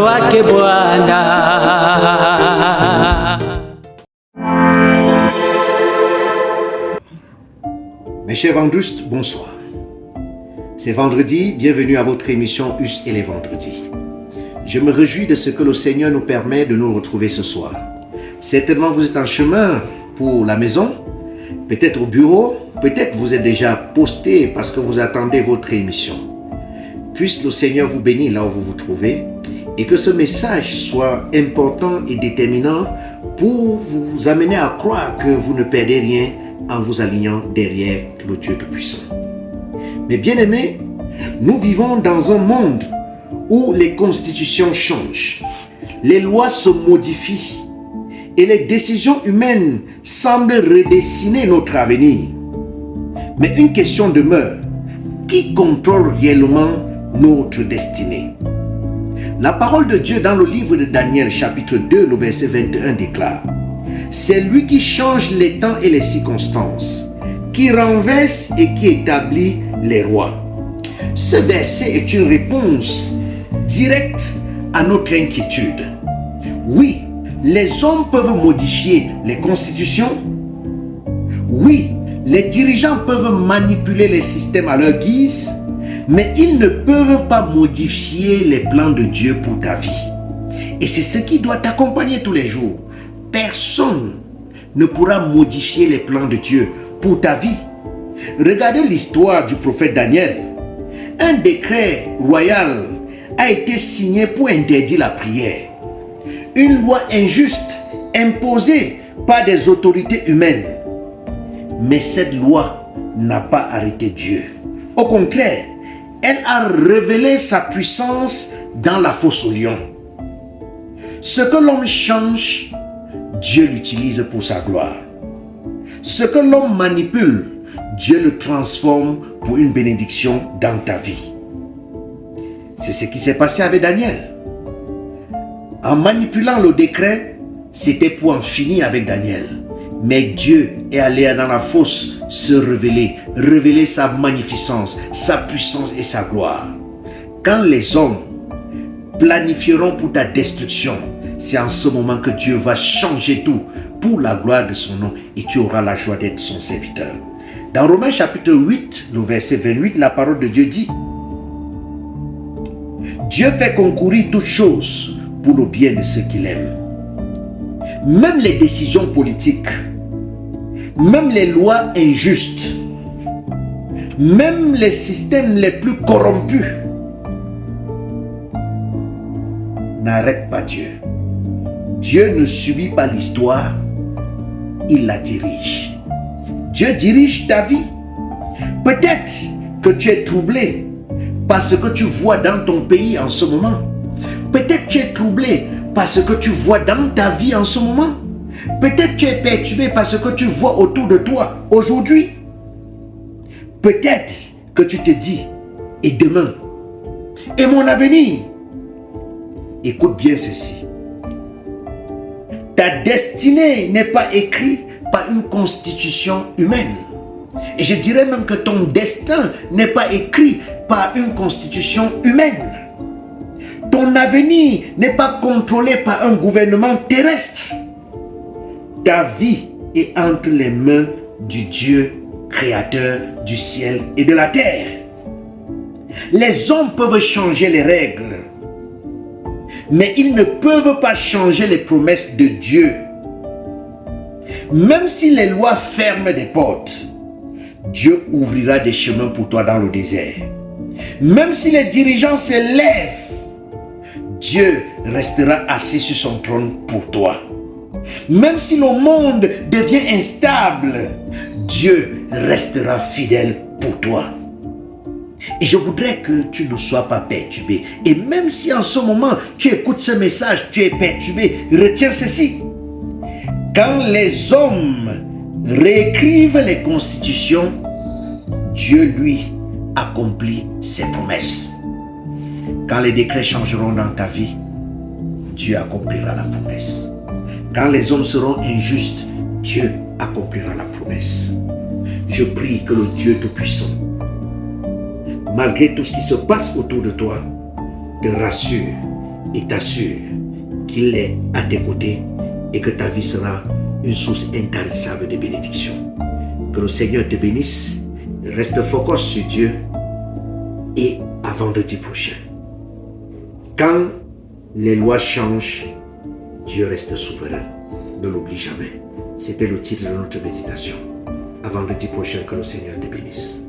wake Bwana. Mes chers vendustes, bonsoir. C'est vendredi, bienvenue à votre émission Us et les vendredis. Je me réjouis de ce que le Seigneur nous permet de nous retrouver ce soir. Certainement vous êtes en chemin pour la maison, peut-être au bureau, peut-être vous êtes déjà posté parce que vous attendez votre émission. Puisse le Seigneur vous bénir là où vous vous trouvez et que ce message soit important et déterminant pour vous amener à croire que vous ne perdez rien en vous alignant derrière le Dieu Tout-Puissant. Mais bien aimés, nous vivons dans un monde où les constitutions changent, les lois se modifient et les décisions humaines semblent redessiner notre avenir. Mais une question demeure, qui contrôle réellement notre destinée? La parole de Dieu dans le livre de Daniel chapitre 2, le verset 21 déclare: c'est lui qui change les temps et les circonstances, qui renverse et qui établit les rois. Ce verset est une réponse directe à notre inquiétude. Oui, les hommes peuvent modifier les constitutions. Oui, les dirigeants peuvent manipuler les systèmes à leur guise, mais ils ne peuvent pas modifier les plans de Dieu pour ta vie. Et c'est ce qui doit t'accompagner tous les jours. Personne ne pourra modifier les plans de Dieu pour ta vie. Regardez l'histoire du prophète Daniel. Un décret royal a été signé pour interdire la prière. Une loi injuste imposée par des autorités humaines. Mais cette loi n'a pas arrêté Dieu. Au contraire, elle a révélé sa puissance dans la fosse aux lions. Ce que l'homme change, Dieu l'utilise pour sa gloire. Ce que l'homme manipule, Dieu le transforme pour une bénédiction dans ta vie. C'est ce qui s'est passé avec Daniel. En manipulant le décret, c'était pour en finir avec Daniel. Mais Dieu est allé dans la fosse se révéler sa magnificence, sa puissance et sa gloire. Quand les hommes planifieront pour ta destruction, c'est en ce moment que Dieu va changer tout pour la gloire de son nom et tu auras la joie d'être son serviteur. Dans Romains chapitre 8, le verset 28, la parole de Dieu dit: Dieu fait concourir toutes choses pour le bien de ceux qu'il aime. Même les décisions politiques, même les lois injustes, même les systèmes les plus corrompus n'arrêtent pas Dieu. Dieu ne subit pas l'histoire, il la dirige. Dieu dirige ta vie. Peut-être que tu es troublé par ce que tu vois dans ton pays en ce moment. Peut-être que tu es troublé par ce que tu vois dans ta vie en ce moment. Peut-être que tu es perturbé par ce que tu vois autour de toi aujourd'hui. Peut-être que tu te dis: et demain? Et mon avenir? Écoute bien ceci. Ta destinée n'est pas écrite par une constitution humaine. Et je dirais même que ton destin n'est pas écrit par une constitution humaine. Ton avenir n'est pas contrôlé par un gouvernement terrestre. Ta vie est entre les mains du Dieu créateur du ciel et de la terre. Les hommes peuvent changer les règles, mais ils ne peuvent pas changer les promesses de Dieu. Même si les lois ferment des portes, Dieu ouvrira des chemins pour toi dans le désert. Même si les dirigeants se lèvent, Dieu restera assis sur son trône pour toi. Même si le monde devient instable, Dieu restera fidèle pour toi. Et je voudrais que tu ne sois pas perturbé. Et même si en ce moment tu écoutes ce message, tu es perturbé, retiens ceci. Quand les hommes réécrivent les constitutions, Dieu lui accomplit ses promesses. Quand les décrets changeront dans ta vie, Dieu accomplira la promesse. Quand les hommes seront injustes, Dieu accomplira la promesse. Je prie que le Dieu Tout-Puissant, malgré tout ce qui se passe autour de toi, te rassure et t'assure qu'il est à tes côtés et que ta vie sera une source intarissable de bénédiction. Que le Seigneur te bénisse. Reste focus sur Dieu et à vendredi prochain. Quand les lois changent, Dieu reste souverain. Ne l'oublie jamais. C'était le titre de notre méditation. À vendredi prochain, que le Seigneur te bénisse.